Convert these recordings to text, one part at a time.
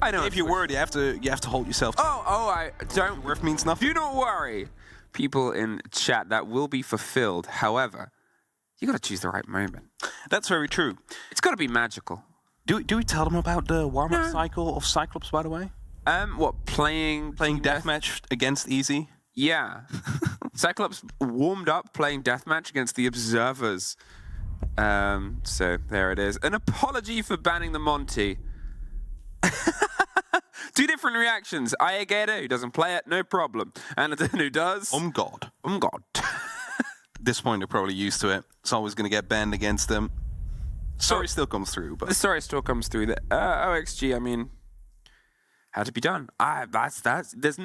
I know. If you're worried, you have to hold yourself. I don't. Worth means nothing. Do not worry, people in chat. That will be fulfilled. However, you got to choose the right moment. That's very true. It's got to be magical. Do we tell them about the warm-up cycle of Cyclops, by the way? What, playing deathmatch against Easy? Yeah. Cyclops warmed up playing deathmatch against the Observers. So there it is. An apology for banning the Monty. Two different reactions. Ayagator, who doesn't play it, no problem. Anadon, who does. God. God. At this point, they're probably used to it. It's always going to get banned against them. Sorry still comes through, but... The story still comes through. The OXG, I mean, had to be done. There's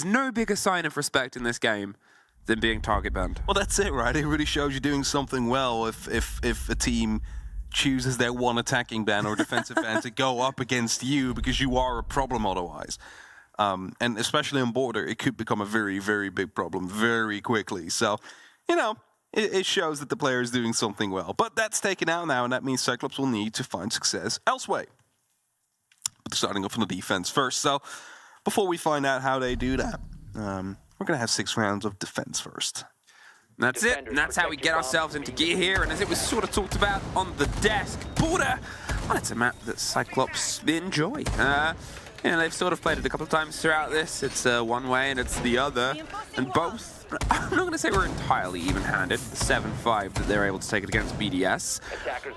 no bigger sign of respect in this game than being target banned. Well, that's it, right? It really shows you're doing something well if a team chooses their one attacking ban or defensive ban to go up against you because you are a problem otherwise. And especially on border, it could become a very, very big problem very quickly. So, you know, it shows that the player is doing something well. But that's taken out now, and that means Cyclops will need to find success elsewhere. But starting off on the defense first. So, before we find out how they do that, we're going to have 6 rounds of defense first. That's it, and that's how we get ourselves into gear here. And as it was sort of talked about on the desk, border, well, it's a map that Cyclops enjoy. You know, they've sort of played it a couple of times throughout this. It's one way and it's the other. And both, I'm not going to say we're entirely even-handed. The 7-5 that they're able to take it against BDS,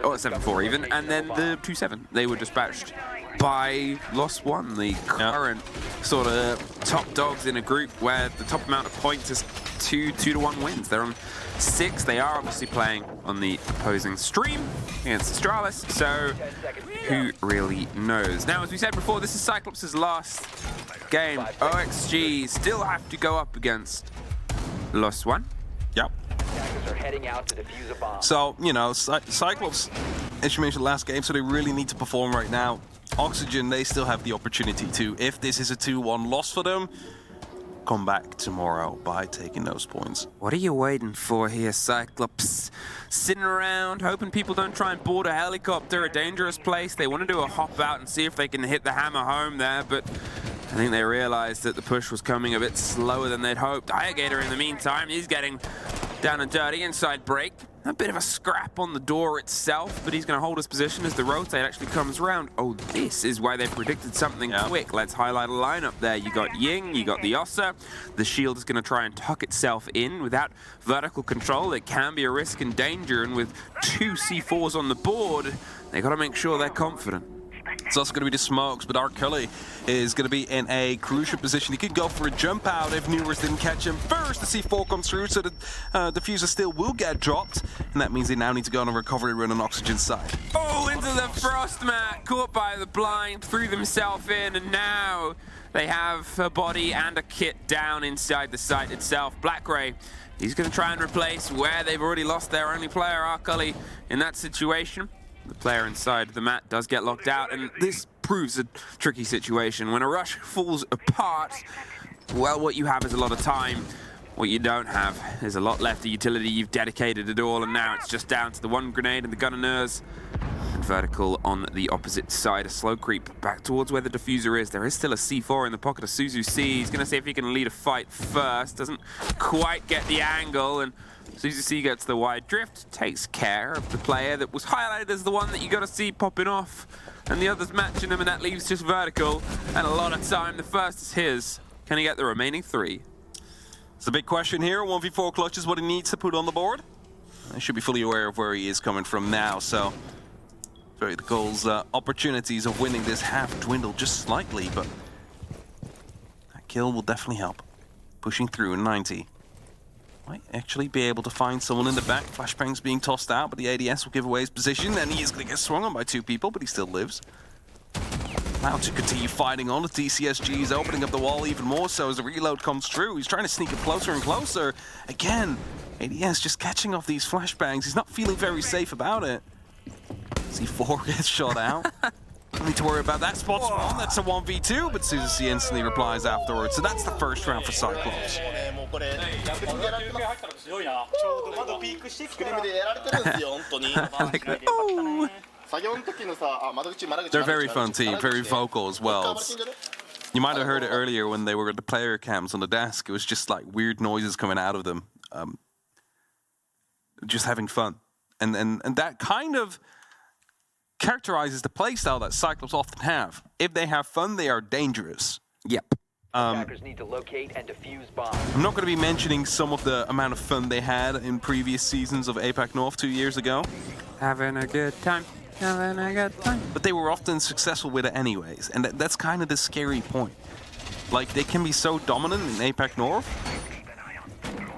or 7-4 even, and then the 2-7. They were dispatched by Lost One, the current sort of top dogs in a group where the top amount of points is 2-1 wins. They're on 6. They are obviously playing on the opposing stream against Astralis, so who really knows? Now, as we said before, this is Cyclops' last game. OXG still have to go up against Lost One. Yep. So, you know, Cyclops, as you mentioned last game, so they really need to perform right now. Oxygen, they still have the opportunity to, if this is a 2-1 loss for them, come back tomorrow by taking those points. What are you waiting for here, Cyclops? Sitting around, hoping people don't try and board a helicopter, a dangerous place. They want to do a hop out and see if they can hit the hammer home there, but I think they realized that the push was coming a bit slower than they'd hoped. Ayagator, in the meantime, he's getting down and dirty, inside break. A bit of a scrap on the door itself, but he's going to hold his position as the rotate actually comes around. Oh, this is why they predicted something quick. Let's highlight a lineup there. You got Ying, you got the Ossa. The shield is going to try and tuck itself in. Without vertical control, it can be a risk and danger, and with 2 C4s on the board, they got to make sure they're confident. It's also going to be the smokes, but Arcully is going to be in a crucial position. He could go for a jump out if Newers didn't catch him first. The C4 comes through, so the diffuser still will get dropped, and that means they now need to go on a recovery run on Oxygen's side. Oh, into the frost mat, caught by the blind, threw themselves in, and now they have a body and a kit down inside the site itself. Blackray, he's going to try and replace where they've already lost their only player, Arcully, in that situation. The player inside the mat does get locked out, and this proves a tricky situation. When a rush falls apart, well, what you have is a lot of time. What you don't have is a lot left of utility. You've dedicated it all, and now it's just down to the 1 grenade and the Gunners. And vertical on the opposite side, a slow creep back towards where the diffuser is. There is still a C4 in the pocket of Suzu C. He's going to see if he can lead a fight first. Doesn't quite get the angle, and Suzu C gets the wide drift, takes care of the player that was highlighted as the one that you got to see popping off, and the others matching him, and that leaves just vertical, and a lot of time. The first is his. Can he get the remaining 3? It's the big question here. 1v4 clutch is what he needs to put on the board. He should be fully aware of where he is coming from now, so the goal's opportunities of winning this have dwindled just slightly, but that kill will definitely help. Pushing through in 90. Might actually be able to find someone in the back. Flashbang's being tossed out, but the ADS will give away his position, and he is going to get swung on by 2 people, but he still lives. Now to continue fighting on. The TCSG is opening up the wall even more so as the reload comes through. He's trying to sneak it closer and closer. Again, ADS just catching off these flashbangs. He's not feeling very safe about it. C4 gets shot out. Don't need to worry about that spot spawn. That's a 1v2, but Suzuki instantly replies afterwards. So that's the first round for Cyclops. They're a very fun team, very vocal as well. You might have heard it earlier when they were at the player cams on the desk. It was just like weird noises coming out of them. Just having fun. And that kind of characterizes the playstyle that Cyclops often have. If they have fun, they are dangerous. Yep. Need to locate and defuse bombs. I'm not going to be mentioning some of the amount of fun they had in previous seasons of APAC North 2 years ago. Having a good time. Having a good time. But they were often successful with it anyways, and that's kind of the scary point. Like, they can be so dominant in APAC North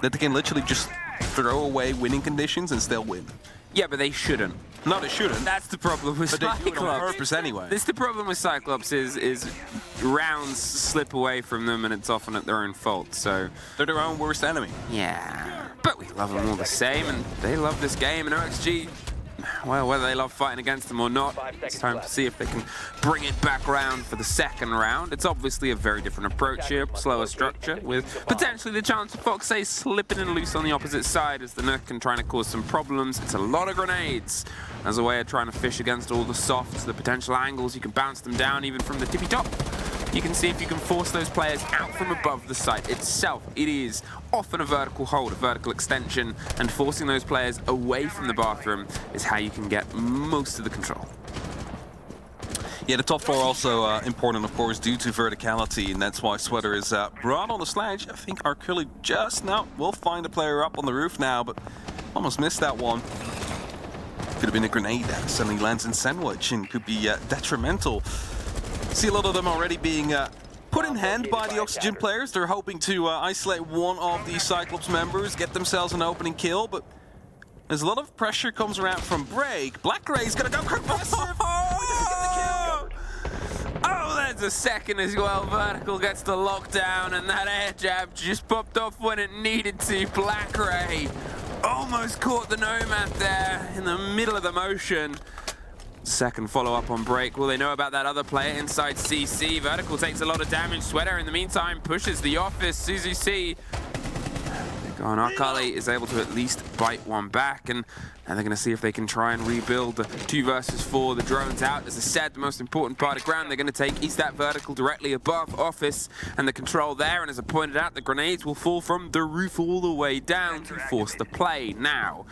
that they can literally just throw away winning conditions and still win. Yeah, but they shouldn't. No, they shouldn't. That's the problem with Cyclops. But they do it on purpose anyway. This is the problem with Cyclops is rounds slip away from them and it's often at their own fault, so... They're their own worst enemy. Yeah, but we love them all the same, and they love this game, and OXG, well, whether they love fighting against them or not, it's time to see if they can bring it back round for the second round. It's obviously a very different approach here, slower structure, with potentially the chance of Foxay slipping in loose on the opposite side as the Nook and trying to cause some problems. It's a lot of grenades as a way of trying to fish against all the softs, the potential angles. You can bounce them down even from the tippy top. You can see if you can force those players out from above the site itself. It is often a vertical hold, a vertical extension, and forcing those players away from the bathroom is how you can get most of the control. Yeah, the top four also important, of course, due to verticality, and that's why Sweater is brought on the sledge. I think Arculli just now will find a player up on the roof now, but almost missed that one. Could have been a grenade that suddenly lands in sandwich and could be detrimental. See a lot of them already being put in hand by the Oxygen players. They're hoping to isolate one of the Cyclops members, get themselves an opening kill, but as a lot of pressure comes around from Break, Black Gray's gonna go progressive. Oh, there's a second as well. Vertical gets the lockdown, and that air jab just popped off when it needed to. Black Ray almost caught the Nomad there in the middle of the motion. Second follow-up on Break. Will they know about that other player inside CC? Vertical takes a lot of damage. Sweater, in the meantime, pushes the office. Suzu C. Gone. Arculli is able to at least bite one back, and now they're going to see if they can try and rebuild the 2 versus 4. The drone's out. As I said, the most important part of ground they're going to take is that vertical directly above office and the control there. And as I pointed out, the grenades will fall from the roof all the way down to force the play. Now,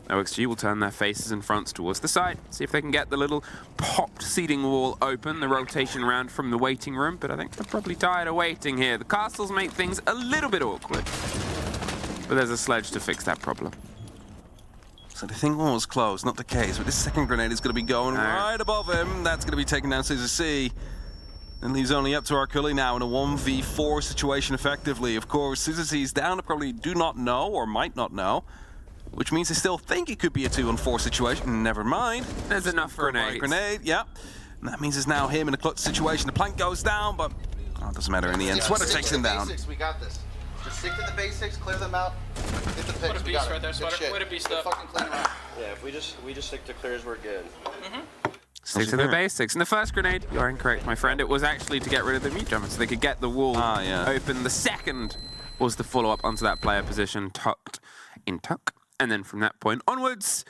OXG will turn their faces and fronts towards the side, see if they can get the little popped seating wall open, the rotation round from the waiting room, but I think they're probably tired of waiting here. The castles make things a little bit awkward, but there's a sledge to fix that problem. So the thing one was closed, not the case, but this second grenade is going to be going right above him. That's going to be taken down Suzu C. And leaves only up to Arculli now in a 1v4 situation effectively. Of course, Suzu C is down to probably do not know or might not know, which means they still think it could be a 2-on-4 situation. Never mind. There's enough grenades. Grenade, yeah. And that means it's now him in a clutch situation. The plank goes down, but it doesn't matter in the end. Sweater takes him down. We got this. Just stick to the basics, clear them out, hit the picks. What a beast right there, Sweater. Way to beast up. Fucking clean them out. Yeah, if we just stick to clears, we're good. Stick to the basics. And the first grenade, you're incorrect, my friend. It was actually to get rid of the mute jumper so they could get the wall open. The second was the follow-up onto that player position, tucked in tuck. And then from that point onwards,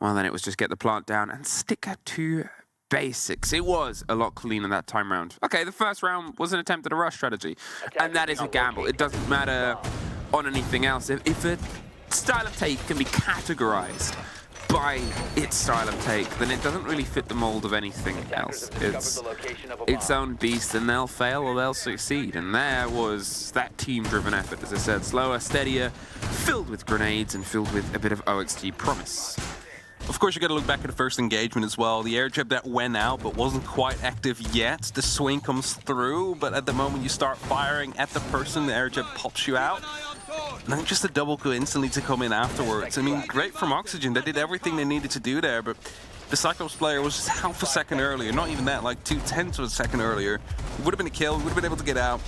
well, then it was just get the plant down and stick to basics. It was a lot cleaner that time round. Okay, the first round was an attempt at a rush strategy, and that is a gamble. It doesn't matter on anything else. If a style of take can be categorized by its style of take, then it doesn't really fit the mold of anything else. It's its own beast, and they'll fail or they'll succeed. And there was that team-driven effort, as I said, slower, steadier, filled with grenades and filled with a bit of OXG promise. Of course, you got to look back at the first engagement as well. The air jab that went out but wasn't quite active yet. The swing comes through, but at the moment you start firing at the person, the air jab pops you out. And then just a double kill instantly to come in afterwards. I mean, great from Oxygen. They did everything they needed to do there, but the Cyclops player was just half a second earlier. Not even that, like 0.2 of a second earlier. It would have been a kill, would have been able to get out.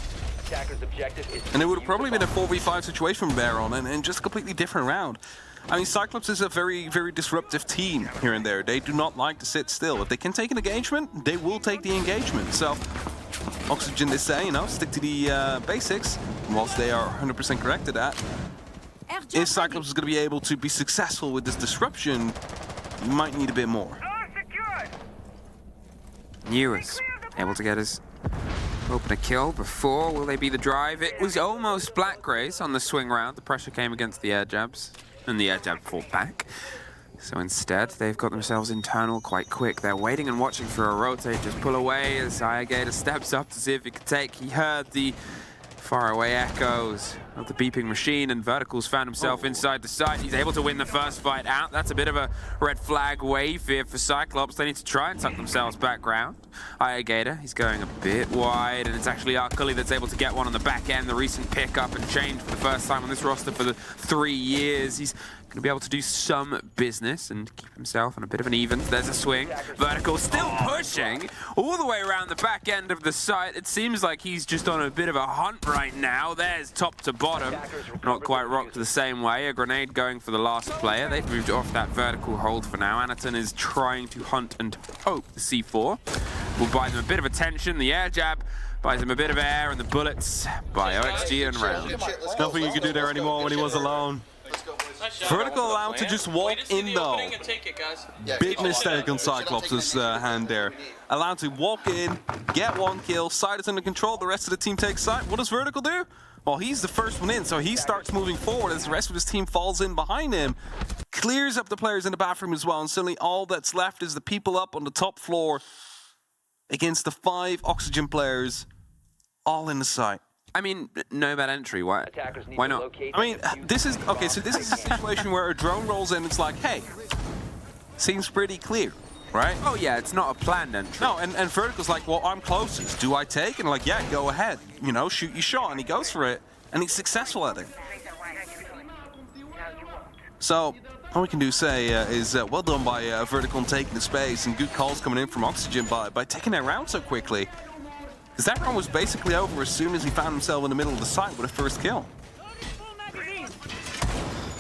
And it would have probably been a 4v5 situation from there on, and just a completely different round. I mean, Cyclops is a very, very disruptive team here and there. They do not like to sit still. If they can take an engagement, they will take the engagement. So, Oxygen, they say, you know, stick to the basics, whilst they are 100% correct to that. If Cyclops is going to be able to be successful with this disruption, you might need a bit more. Newers able to get his open a kill before. Will they be the drive? It was almost Black Grace on the swing round. The pressure came against the air jabs, and the air jab fought back. So instead, they've got themselves internal quite quick. They're waiting and watching for a rotate. Just pull away as Ayagator steps up to see if he can take. He heard the faraway echoes of the beeping machine, and Verticals found himself inside the site. He's able to win the first fight out. That's a bit of a red flag wave here for Cyclops. They need to try and tuck themselves back round. Ayagator, he's going a bit wide, and it's actually Arcully that's able to get one on the back end. The recent pickup and change for the first time on this roster for the 3 years. He's going to be able to do some business and keep himself on a bit of an even. There's a swing. Vertical still pushing all the way around the back end of the site. It seems like he's just on a bit of a hunt right now. There's top to bottom. Not quite rocked the same way. A grenade going for the last player. They've moved off that vertical hold for now. Anaton is trying to hunt and hope the C4 will buy them a bit of attention. The air jab buys him a bit of air, and the bullets by OXG and round. Nothing you can do there anymore when he was alone. Vertical allowed to just walk in though. Big mistake on Cyclops' hand there. Allowed to walk in, get one kill, side is under control, the rest of the team takes side. What does Vertical do? Well, he's the first one in, so he starts moving forward as the rest of his team falls in behind him. Clears up the players in the bathroom as well, and suddenly all that's left is the people up on the top floor against the 5 Oxygen players, all in the site. I mean, no bad entry. Why not? I mean, this is okay. So this is a situation where a drone rolls in. It's like, hey, seems pretty clear, right? Oh yeah, it's not a planned entry. No, and Vertical's like, well, I'm closest. Do I take? And like, yeah, go ahead. You know, shoot your shot, and he goes for it, and he's successful at it. So all we can do say is well done by Vertical in taking the space, and good calls coming in from Oxygen by taking that round so quickly. Because that round was basically over as soon as he found himself in the middle of the site with a first kill.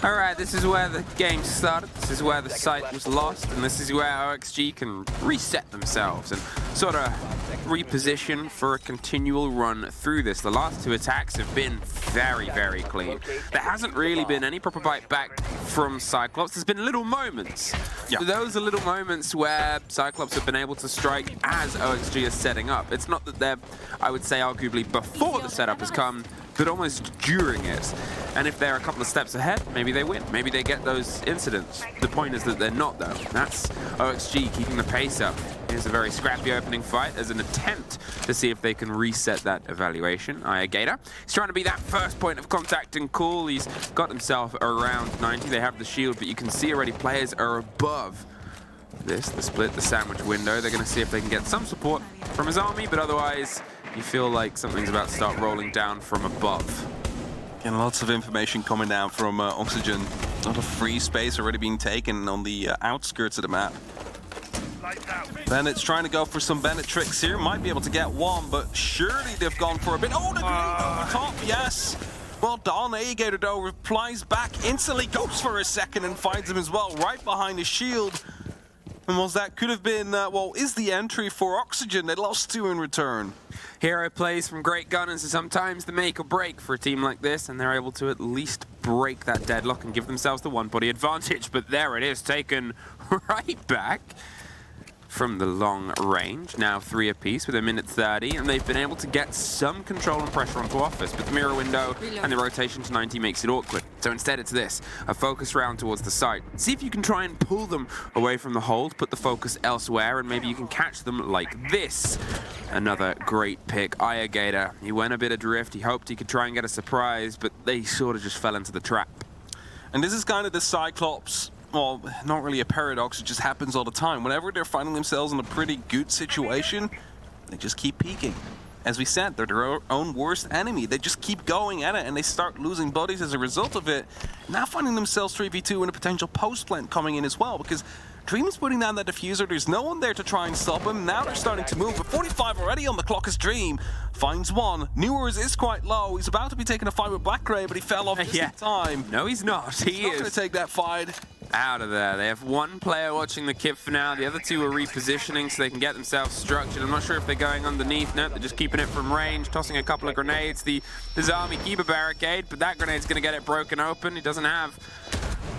All right, this is where the game started. This is where the site was lost, and this is where OXG can reset themselves and sort of reposition for a continual run through this. The last 2 attacks have been very, very clean. There hasn't really been any proper bite back from Cyclops. There's been little moments. Yeah. Those are little moments where Cyclops have been able to strike as OXG is setting up. It's not that they're, I would say, arguably before the setup has come, but almost during it. And if they're a couple of steps ahead, maybe they win. Maybe they get those incidents. The point is that they're not, though. That's OXG keeping the pace up. Here's a very scrappy opening fight as an attempt to see if they can reset that evaluation. Ayagator, he's trying to be that first point of contact and cool. He's got himself around 90. They have the shield, but you can see already players are above this, the split, the sandwich window. They're going to see if they can get some support from his army, but otherwise you feel like something's about to start rolling down from above. And lots of information coming down from Oxygen. A lot of free space already being taken on the outskirts of the map. Bennett's trying to go for some Bennett tricks here. Might be able to get one, but surely they've gone for a bit. Oh, the grenade over top, yes. Well done. Ayagator, though, replies back instantly, goes for a second and finds him as well, right behind his shield. And was that could have been, well, is the entry for Oxygen. They lost 2 in return. Hero plays from great gunners is sometimes the make or break for a team like this, and they're able to at least break that deadlock and give themselves the one-body advantage. But there it is, taken right back from the long range. Now 3 apiece with a minute 30, and they've been able to get some control and pressure onto Office, but the mirror window and the rotation to 90 makes it awkward. So instead it's this, a focus round towards the site. See if you can try and pull them away from the hold, put the focus elsewhere, and maybe you can catch them like this. Another great pick, Ayagator. He went a bit adrift, he hoped he could try and get a surprise, but they sort of just fell into the trap. And this is kind of the Cyclops, well, not really a paradox, it just happens all the time. Whenever they're finding themselves in a pretty good situation, they just keep peeking. As we said, they're their own worst enemy. They just keep going at it, and they start losing buddies as a result of it. Now finding themselves 3v2 and a potential post-plant coming in as well, because Dream is putting down that diffuser. There's no one there to try and stop him. Now they're starting to move, but 45 already on the clock as Dream finds one. Newers is quite low. He's about to be taking a fight with Black Ray, but he fell off just in time. No, he's not. He's not going to take that fight. Out of there. They have 1 player watching the kip for now. The other 2 are repositioning so they can get themselves structured. I'm not sure if they're going underneath. Nope, they're just keeping it from range, tossing a couple of grenades. The Zami keep a barricade, but that grenade's going to get it broken open. He doesn't have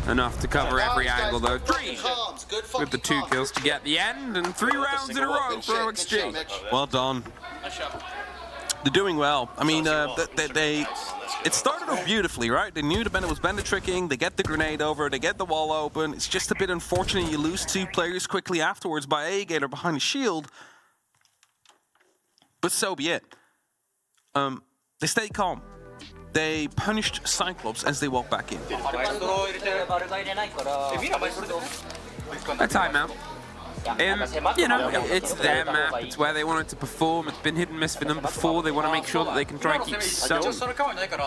enough to cover every Nice, angle guys. though. Good 3 comms. Good with the fucking 2 comms. kills to get the end, and 3 rounds in a row Good for shit, OXG. good shit, Mitch. Well done. Nice shot. They're doing well. I mean, it started off beautifully, right? They knew the Bennett was Bennett tricking, they get the grenade over, they get the wall open. It's just a bit unfortunate you lose 2 players quickly afterwards by A-Gator behind the shield. But so be it. They stayed calm. They punished Cyclops as they walked back in. A timeout. You know, it's their map, it's where they want it to perform, it's been hit and miss for them before, they want to make sure that they can try and keep some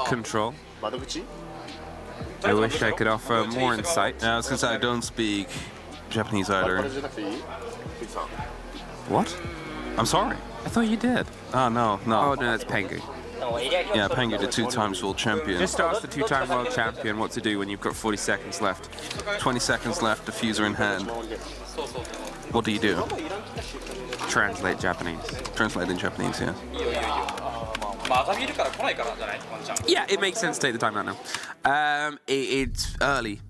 control. I wish I could offer more insight. Yeah, I was gonna say I don't speak Japanese either. What? I'm sorry. I thought you did. Oh, no. Oh no, that's Pengu. Yeah, Pengu, the 2-times world champion. Just ask the 2-time world champion what to do when you've got 40 seconds left. 20 seconds left, diffuser in hand. What do you do? Translate Japanese. Translate in Japanese, yeah. Yeah, it makes sense to take the time out now. It's early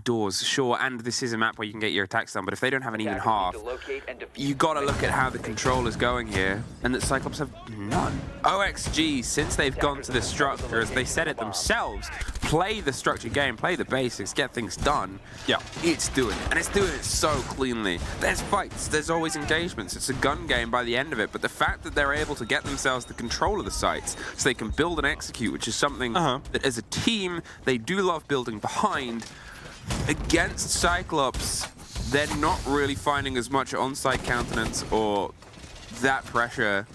doors, sure, and this is a map where you can get your attacks done, but if they don't have an even half, you gotta look at how the control is going here, and that Cyclops have none. OXG, since they've gone to this structure, as they said it themselves, play the structured game, play the basics, get things done. Yeah. It's doing it, and it's doing it so cleanly. There's fights, there's always engagements, it's a gun game by the end of it, but the fact that they're able to get themselves the control of the sites so they can build and execute, which is something that as a team, they do love building behind. Against Cyclops, they're not really finding as much on-site countenance or that pressure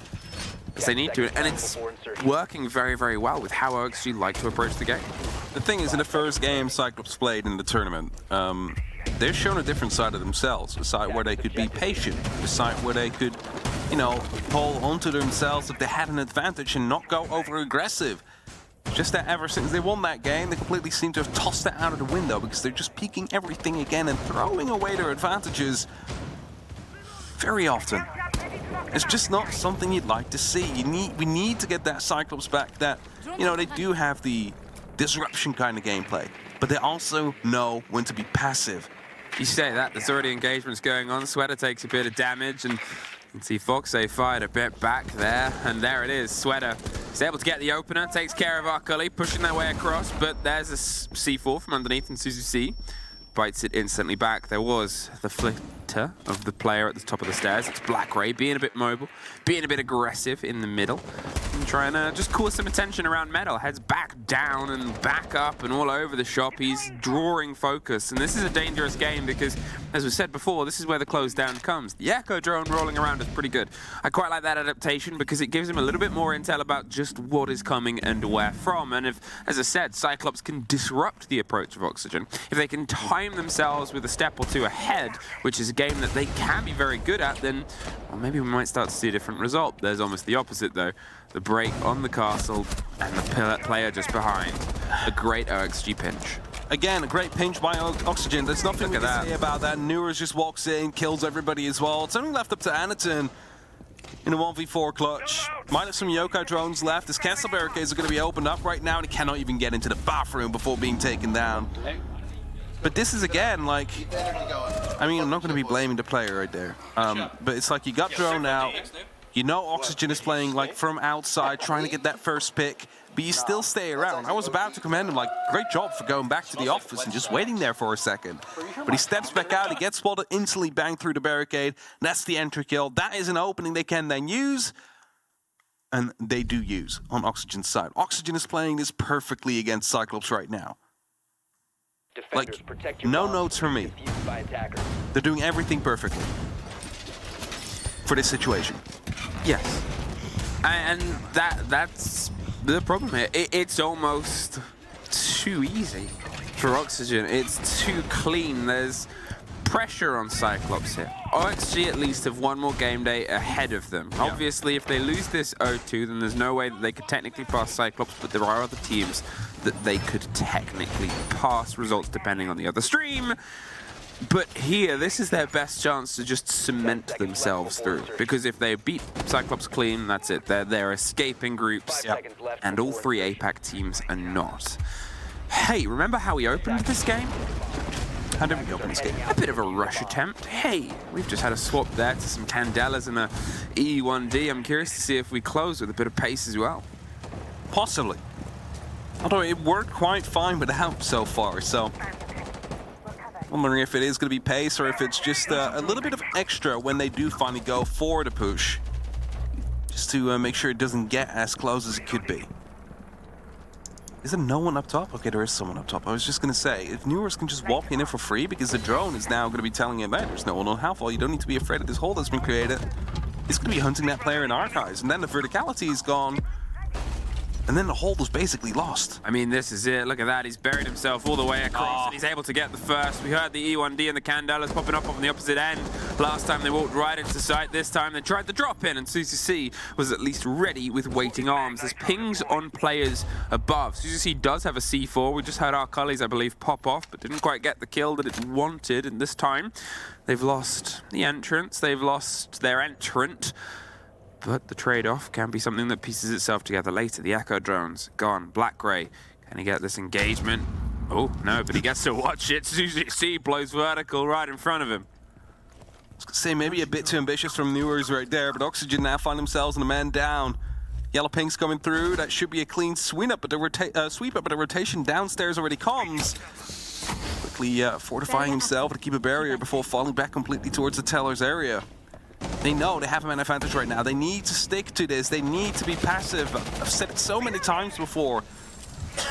as they need to, and it's working very, very well with how OXG like to approach the game. The thing is, in the first game Cyclops played in the tournament, they've shown a different side of themselves, a side where they could be patient, a side where they could, you know, hold onto themselves if they had an advantage and not go over-aggressive. Just that ever since they won that game, they completely seem to have tossed that out of the window because they're just peeking everything again and throwing away their advantages very often. It's just not something you'd like to see. We need to get that Cyclops back. That, you know, they do have the disruption kind of gameplay, but they also know when to be passive. You say that, there's already engagements going on. Sweater takes a bit of damage, and you can see Foxay fired a bit back there, and there it is. Sweater is able to get the opener, takes care of Arkuli, pushing their way across, but there's a C4 from underneath, and Suzuki bites it instantly back. There was the flitter of the player at the top of the stairs. It's Black Ray being a bit mobile, being a bit aggressive in the middle, and trying to just cause some attention around Metal. Heads back down and back up and all over the shop. He's drawing focus, and this is a dangerous game because, as we said before, this is where the close down comes. The Echo drone rolling around is pretty good. I quite like that adaptation because it gives him a little bit more intel about just what is coming and where from. And if, as I said, Cyclops can disrupt the approach of Oxygen, if they can time themselves with a step or two ahead, which is a game that they can be very good at, then well, maybe we might start to see a different result. There's almost the opposite though. The break on the castle and the player just behind. A great OXG pinch. Again, a great pinch by Oxygen. There's nothing we can say about that. Neuros just walks in, kills everybody as well. It's only left up to Anaton in a 1v4 clutch. Minus some yokai drones left. His castle barricades are going to be opened up right now, and he cannot even get into the bathroom before being taken down. But this is, again, like, I mean, I'm not going to be blaming the player right there. But it's like you got drone out. You know Oxygen is playing, like, from outside, trying to get that first pick. But you still stay around. I was about to commend him, like, great job for going back to the office and just waiting there for a second. But he steps back out, he gets spotted, instantly banged through the barricade. That's the entry kill. That is an opening they can then use. And they do use on Oxygen's side. Oxygen is playing this perfectly against Cyclops right now. Like, no notes from me. They're doing everything perfectly for this situation. Yes. And that's the problem here. It's almost too easy for Oxygen. It's too clean. There's pressure on Cyclops here. OXG at least have one more game day ahead of them. Yeah. Obviously, if they lose this 0-2, then there's no way that they could technically pass Cyclops, but there are other teams that they could technically pass, results depending on the other stream. But here, this is their best chance to just cement themselves through. Because if they beat Cyclops clean, that's it. They're escaping groups, and all three APAC teams are not. Hey, remember how we opened this game? How did we open this game? A bit of a rush attempt. Hey, we've just had a swap there to some Candelas and a E1D. I'm curious to see if we close with a bit of pace as well. Possibly. Although it worked quite fine without so far, so I'm wondering if it is going to be pace or if it's just a little bit of extra when they do finally go for the push. Just to make sure it doesn't get as close as it could be. Is there no one up top? Okay, there is someone up top. I was just going to say, if Newers can just walk in it for free, because the drone is now going to be telling him, hey, there's no one on half-wall, you don't need to be afraid of this hole that's been created. He's going to be hunting that player in archives, and then the verticality is gone. And then the hold was basically lost. I mean, this is it. Look at that. He's buried himself all the way across, and he's able to get the first. We heard the E1D and the Candelas popping up on the opposite end. Last time they walked right into sight. This time they tried to drop in, and CCC was at least ready with waiting arms. There's pings on players above. CCC does have a C4. We just had our Cullies, I believe, pop off, but didn't quite get the kill that it wanted. And this time, they've lost the entrance. They've lost their entrant. But the trade-off can be something that pieces itself together later. The Echo drones gone. Black Gray, can he get this engagement? Oh, no, but he gets to watch it. CCC blows vertical right in front of him. I was going to say maybe a bit too ambitious from Newers right there, but Oxygen now find themselves in a man down. Yellow Pink's coming through. That should be a clean sweep up, but the rotation downstairs already comes. Quickly fortifying himself to keep a barrier before falling back completely towards the teller's area. They know they have a man advantage right now. They need to stick to this. They need to be passive. I've said it so many times before.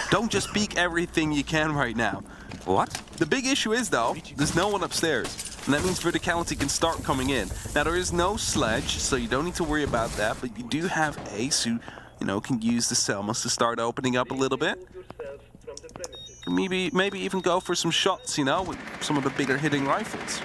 Don't just peek everything you can right now. What? The big issue is, though, there's no one upstairs. And that means verticality can start coming in. Now, there is no sledge, so you don't need to worry about that. But you do have Ace who, you know, can use the Selmas to start opening up a little bit. Maybe even go for some shots, you know, with some of the bigger hitting rifles.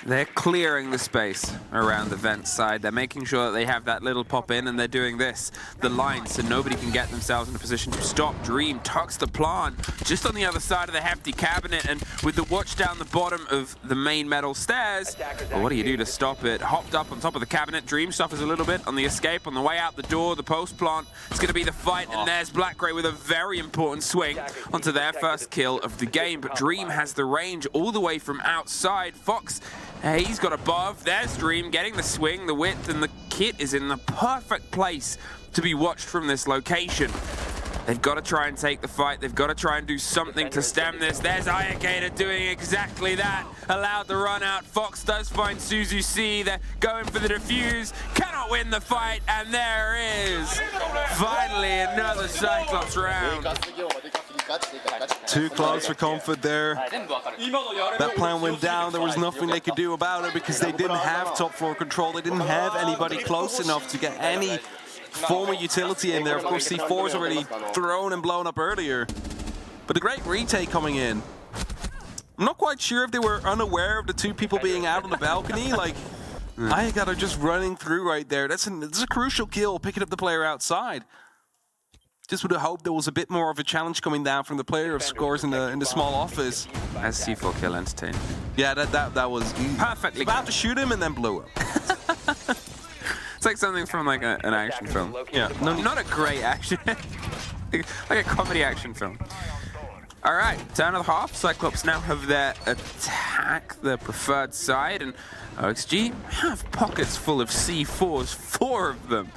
They're clearing the space around the vent side. They're making sure that they have that little pop in, and they're doing this. The line, so nobody can get themselves in a position to stop. Dream tucks the plant just on the other side of the hefty cabinet, and with the watch down the bottom of the main metal stairs, well, what do you do to stop it? Hopped up on top of the cabinet. Dream suffers a little bit on the escape. On the way out the door, the post plant. It's going to be the fight, and there's Black Gray with a very important swing onto their first kill of the game. But Dream has the range all the way from outside. Fox, he's got above. There's Dream getting the swing, the width, and the kit is in the perfect place to be watched from this location. They've got to try and take the fight. They've got to try and do something to stem this. There's Ayakator doing exactly that. Allowed the run out. Fox does find Suzu C. They're going for the defuse. Cannot win the fight. And there is finally another Cyclops round. Too close for comfort there. That plan went down. There was nothing they could do about it because they didn't have top floor control. They didn't have anybody close enough to get any form of utility in there. Of course, C4 is already thrown and blown up earlier. But the great retake coming in. I'm not quite sure if they were unaware of the two people being out on the balcony. Like, Ayakator just running through right there. That's a crucial kill, picking up the player outside. Just would have hoped there was a bit more of a challenge coming down from the player of scores in the small office. As C4 kill entertaining. Yeah, that was perfectly about to shoot him and then blew up. It's like something from like an action film. Yeah, no, not a great action, like a comedy action film. All right, turn of the half. Cyclops now have their attack, their preferred side, and OXG have pockets full of C4s. 4 of them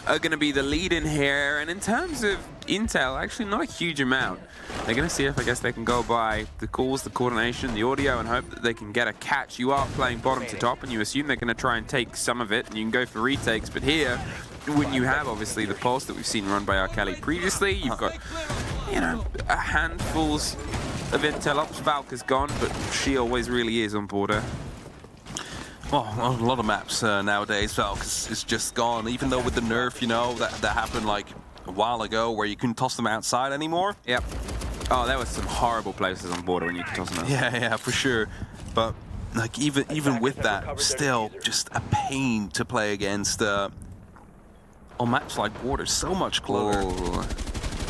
are going to be the lead in here, and in terms of intel, actually not a huge amount. They're going to see if, I guess, they can go by the calls, the coordination, the audio, and hope that they can get a catch. You are playing bottom to top, and you assume they're going to try and take some of it, and you can go for retakes, but here, when you have, obviously, the pulse that we've seen run by Kelly previously, you've got, you know, a handfuls of intel ops. Valk is gone, but she always really is on border. Well, a lot of maps nowadays, Valk is just gone. Even though with the nerf, you know, that happened like a while ago where you couldn't toss them outside anymore. Yep. Oh, there was some horrible places on border when you could toss them out. Yeah, for sure. But like even with that, still just a pain to play against on maps like border. So much closer. Oh.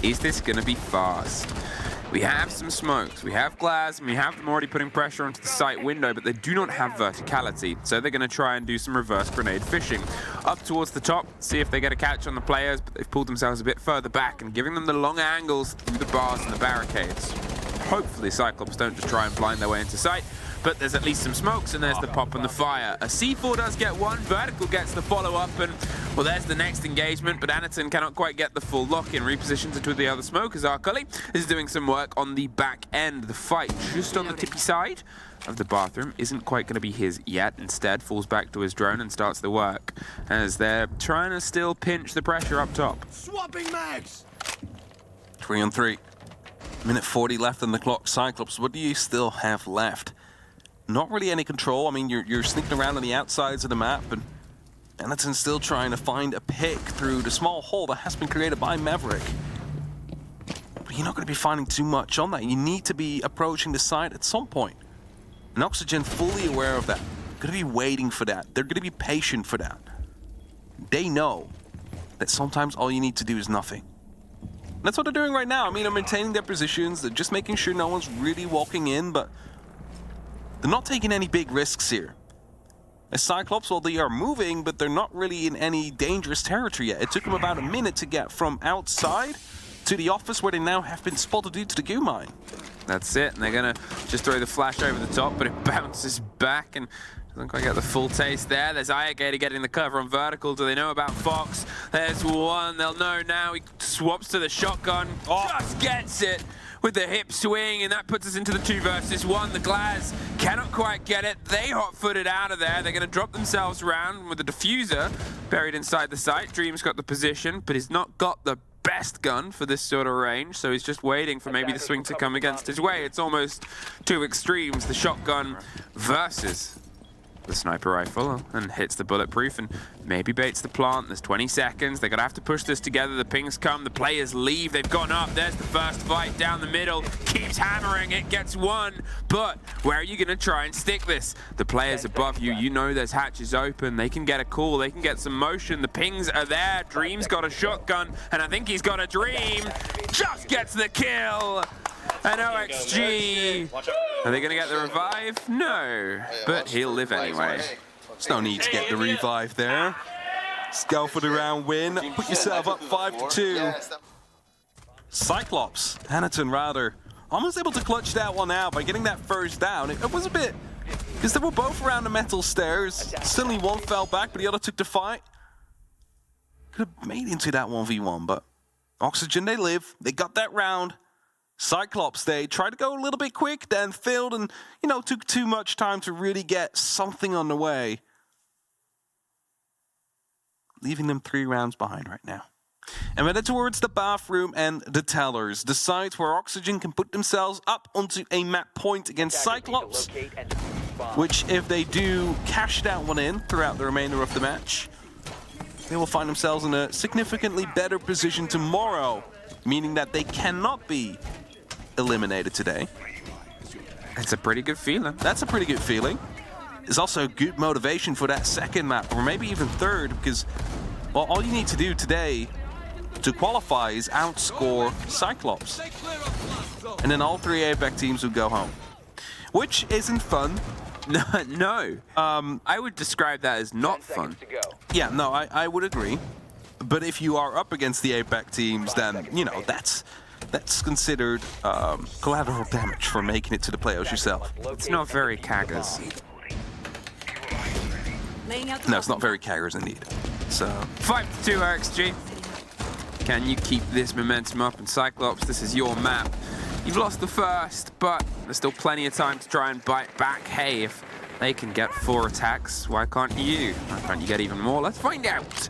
Is this gonna be fast? We have some smokes, we have glass, and we have them already putting pressure onto the site window, but they do not have verticality, so they're going to try and do some reverse grenade fishing. Up towards the top, see if they get a catch on the players, but they've pulled themselves a bit further back and giving them the long angles through the bars and the barricades. hopefully Cyclops don't just try and blind their way into sight. But there's at least some smokes, and there's the pop and the fire. A C4 does get one, Vertical gets the follow-up, and, well, there's the next engagement, but Anaton cannot quite get the full lock-in. Repositions it with the other smoke, as Arcully is doing some work on the back end. The fight just on the tippy side of the bathroom isn't quite going to be his yet. Instead, falls back to his drone and starts the work, as they're trying to still pinch the pressure up top. Swapping mags! 3 on 3. Minute 40 left on the clock. Cyclops, what do you still have left? Not really any control. I mean, you're sneaking around on the outsides of the map, and Anaton's still trying to find a pick through the small hole that has been created by Maverick. But you're not going to be finding too much on that. You need to be approaching the site at some point. And Oxygen fully aware of that. Going to be waiting for that. They're going to be patient for that. They know that sometimes all you need to do is nothing. And that's what they're doing right now. I mean, they're maintaining their positions. They're just making sure no one's really walking in, but they're not taking any big risks here. As Cyclops, well, they are moving, but they're not really in any dangerous territory yet. It took them about a minute to get from outside to the office where they now have been spotted due to the goo mine. That's it, and they're going to just throw the flash over the top, but it bounces back and doesn't quite get the full taste there. There's Alligator getting the cover on Vertical. Do they know about Fox? There's one. They'll know now. He swaps to the shotgun. Just gets it with the hip swing, and that puts us into the 2 versus 1. The Glaz cannot quite get it. They hot-footed out of there. They're going to drop themselves around with the diffuser buried inside the site. Dream's got the position, but he's not got the best gun for this sort of range, so he's just waiting for maybe the swing to come against his way. It's almost 2 extremes, the shotgun versus the sniper rifle, and hits the bulletproof and maybe baits the plant. There's 20 seconds. They're going to have to push this together. The pings come. The players leave. They've gone up. There's the first fight down the middle. Keeps hammering. It gets one. But where are you going to try and stick this? The players above you, you know there's hatches open. They can get a call. They can get some motion. The pings are there. Dream's got a shotgun, and I think he's got a Dream. Just gets the kill. And OXG, are they going to get the revive? No, but he'll live anyway. There's no need to get the revive there. Let's go for the round win. Put yourself up 5-2. Cyclops, Anaton rather, almost able to clutch that one out by getting that first down. It was a bit, because they were both around the metal stairs. Suddenly one fell back, but the other took the fight. Could have made into that 1v1, but Oxygen, they live. They got that round. Cyclops, they tried to go a little bit quick, then failed, and, you know, took too much time to really get something on the way. Leaving them 3 rounds behind right now. And we're headed towards the bathroom and the tellers, the site where Oxygen can put themselves up onto a map point against Cyclops, which, if they do cash that one in throughout the remainder of the match, they will find themselves in a significantly better position tomorrow, meaning that they cannot be eliminated today. It's a pretty good feeling. That's a pretty good feeling. There's also good motivation for that second map, or maybe even third, because, well, all you need to do today to qualify is outscore Cyclops. And then all 3 APAC teams will go home. Which isn't fun. No. I would describe that as not fun. Yeah, no, I would agree. But if you are up against the APAC teams, then, you know, that's considered collateral damage for making it to the playoffs yourself. It's not very CAGers. No, it's not very CAGers indeed. So 5-2 OXG. Can you keep this momentum up? And Cyclops, this is your map. You've lost the first, but there's still plenty of time to try and bite back. Hey, if they can get 4 attacks, why can't you? Why can't you get even more? Let's find out.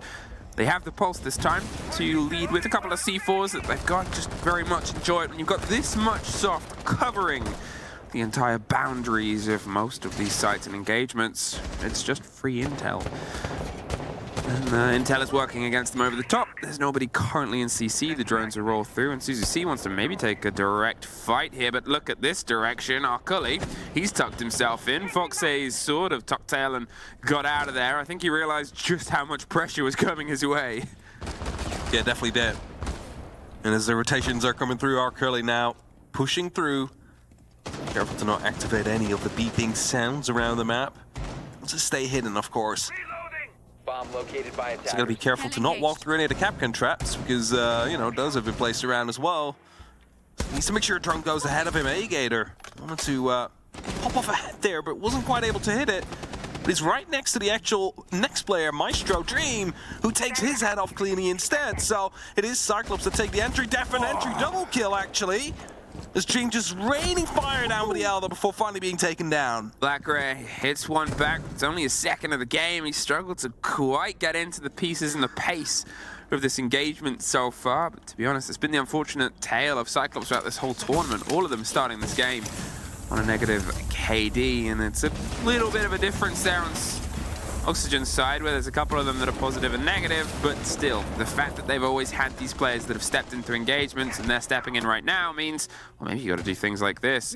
They have the pulse this time to lead with a couple of C4s that they've got. Just very much enjoy it when you've got this much soft covering the entire boundaries of most of these sites and engagements. It's just free intel. And Intel is working against them over the top. There's nobody currently in CC. The drones will roll through, and Suzy C wants to maybe take a direct fight here, but look at this direction. Arcully, he's tucked himself in. Foxay's sort of tucked tail and got out of there. I think he realized just how much pressure was coming his way. yeah, definitely did. And as the rotations are coming through, Arcully now pushing through. Careful to not activate any of the beeping sounds around the map. Let's just stay hidden, of course. Bomb located by attackers. So gotta be careful to not walk through any of the Capcan traps, because, you know, those have been placed around as well. Needs to make sure a drone goes ahead of him. A-Gator wanted to pop off ahead there, but wasn't quite able to hit it. But he's right next to the actual next player, Maestro Dream, who takes his head off cleanly instead. So it is Cyclops that take the entry, definite entry, double kill actually. As Dream just raining fire down with the Elder before finally being taken down. BlackRay hits one back. It's only a second of the game. He struggled to quite get into the pieces and the pace of this engagement so far. But to be honest, it's been the unfortunate tale of Cyclops throughout this whole tournament. All of them starting this game on a negative KD, and it's a little bit of a difference there on Oxygen's side, where there's a couple of them that are positive and negative, but still, the fact that they've always had these players that have stepped into engagements and they're stepping in right now means, well, maybe you got to do things like this.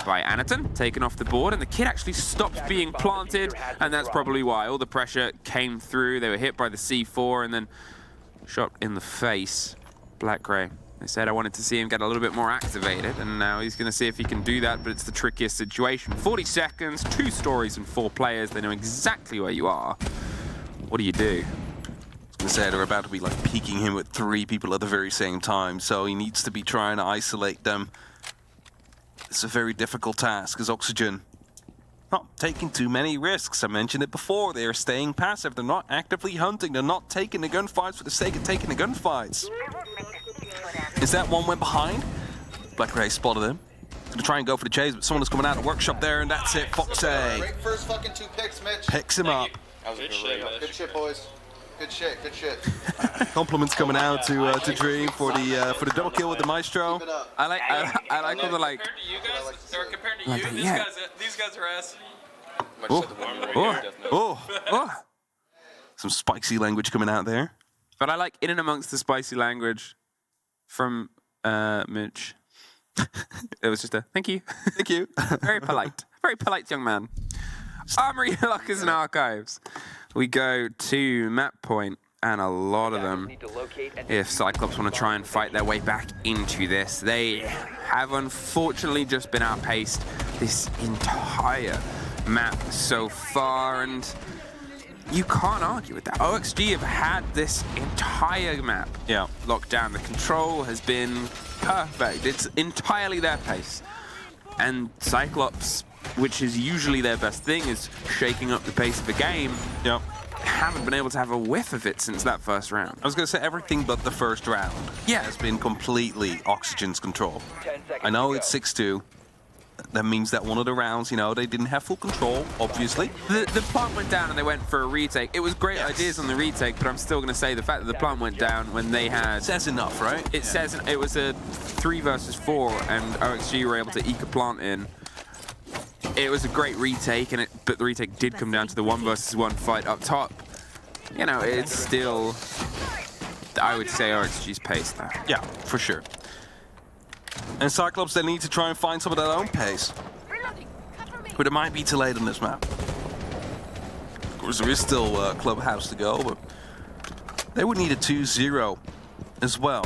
By Anaton, taken off the board, and the kid actually stopped being planted, and that's probably why all the pressure came through. They were hit by the C4 and then shot in the face. BlackRay. They said I wanted to see him get a little bit more activated, and now he's going to see if he can do that, but it's the trickiest situation. 40 seconds, 2 stories and 4 players. They know exactly where you are. What do you do? I was going to say they're about to be like peeking him with 3 people at the very same time, so he needs to be trying to isolate them. It's a very difficult task as Oxygen not taking too many risks. I mentioned it before, they are staying passive. They're not actively hunting. They're not taking the gunfights for the sake of taking the gunfights. Is that one went behind? BlackRay spotted him. Gonna try and go for the chase, but someone is coming out of the workshop there, and that's it. Foxy Great first fucking 2 picks, Mitch. picks him up. Good Good shit, boys. Good shit, good shit. Compliments coming out to Dream for the double kill with the Maestro. Keep it up. I like all the like. Compared to you guys, or compared to Like, you, yeah. these guys are ass. Oh. Some spicy language coming out there. But I like in and amongst the spicy language from Mitch. It was just a thank you. Thank you. Very polite young man. Armory, lockers, and archives. We go to map point, and a lot of them, if Cyclops want to try and fight their way back into this, they have unfortunately just been outpaced this entire map so far, and you can't argue with that. OXG have had this entire map locked down. The control has been perfect. It's entirely their pace. And Cyclops, which is usually their best thing, is shaking up the pace of the game. Haven't been able to have a whiff of it since that first round. I was going to say everything but the first round has been completely Oxygen's control. I know it's 6-2. That means that one of the rounds, you know, they didn't have full control, obviously. The plant went down and they went for a retake. It was great ideas on the retake, but I'm still going to say the fact that the plant went down when they had... Says enough, right? It says it was a 3 versus 4, and OXG were able to eke a plant in. It was a great retake, but the retake did come down to the 1 versus 1 fight up top. You know, it's still, I would say, OXG's pace there. Yeah, for sure. And Cyclops, they need to try and find some of their own pace. But it might be too late on this map. Of course, there is still Clubhouse to go, but they would need a 2-0 as well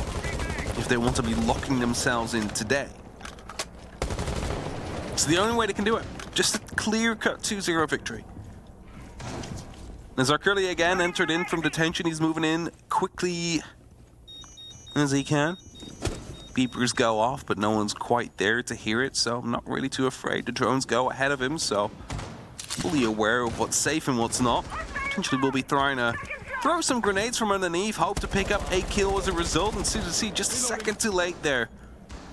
if they want to be locking themselves in today. It's the only way they can do it. Just a clear-cut 2-0 victory. As Arcurli again entered in from detention, he's moving in quickly as he can. Beepers go off, but no one's quite there to hear it, so I'm not really too afraid. The drones go ahead of him, so fully aware of what's safe and what's not. Potentially we'll be trying to throw some grenades from underneath, hope to pick up a kill as a result, and see just a second too late there.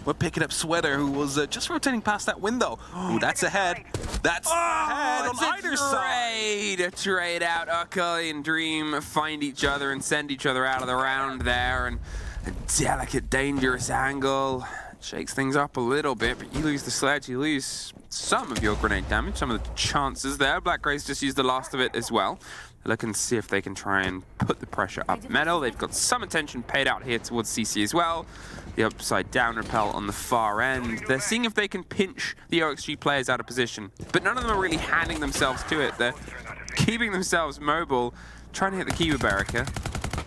We're picking up Sweater, who was just rotating past that window. Ooh, that's ahead. That's ahead on either side. A trade out. Arcurli and Dream find each other and send each other out of the round there, and a delicate, dangerous angle. Shakes things up a little bit, but you lose the sledge, you lose some of your grenade damage, some of the chances there. BlackRay's just used the last of it as well. They're looking to see if they can try and put the pressure up metal. They've got some attention paid out here towards CC as well. The upside down rappel on the far end. They're seeing if they can pinch the OXG players out of position, but none of them are really handing themselves to it. They're keeping themselves mobile, trying to hit the Kiva barrier.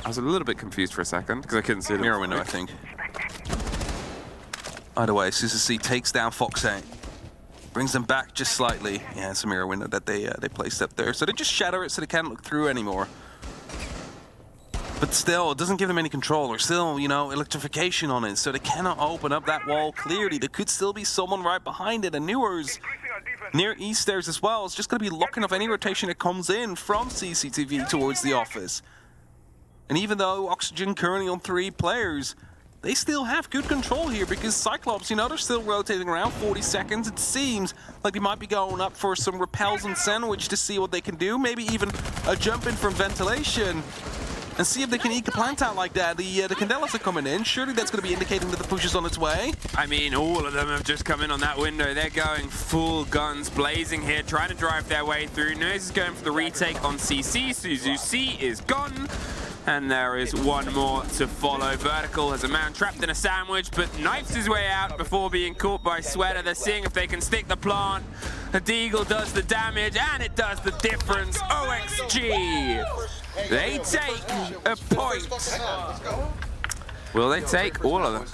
I was a little bit confused for a second because I couldn't see the mirror window, I think. Either way, CCC takes down Foxy. Brings them back just slightly. Yeah, it's a mirror window that they placed up there. So they just shatter it so they can't look through anymore. But still, it doesn't give them any control. There's still, you know, electrification on it, so they cannot open up that wall clearly. There could still be someone right behind it, and Newers near east stairs as well. It's just going to be locking off any rotation that comes in from CCTV towards the office. And even though Oxygen currently on 3 players, they still have good control here because Cyclops, you know, they're still rotating around 40 seconds. It seems like they might be going up for some repels and sandwich to see what they can do. Maybe even a jump in from ventilation and see if they can eke a plant out like that. The Candelas are coming in. Surely that's going to be indicating that the push is on its way. I mean, all of them have just come in on that window. They're going full guns blazing here, trying to drive their way through. Noise is going for the retake on CC. Suzu C is gone. And there is one more to follow. Vertical has a man trapped in a sandwich, but knifes his way out before being caught by Sweater. They're seeing if they can stick the plant. The Deagle does the damage, and it does the difference. OXG! They take a point. Will they take all of them?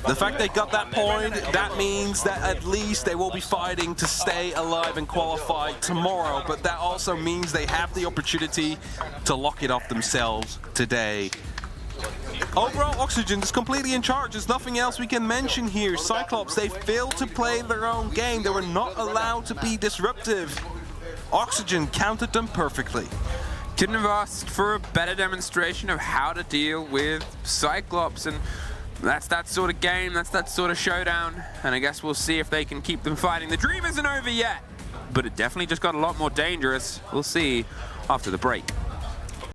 The fact they got that point, that means that at least they will be fighting to stay alive and qualify tomorrow, but that also means they have the opportunity to lock it off themselves today. Overall, Oxygen is completely in charge. There's nothing else we can mention here. Cyclops, they failed to play their own game. They were not allowed to be disruptive. Oxygen countered them perfectly. Couldn't have asked for a better demonstration of how to deal with Cyclops, and that's that sort of game, that's that sort of showdown, and I guess we'll see if they can keep them fighting. The dream isn't over yet, but it definitely just got a lot more dangerous. We'll see after the break.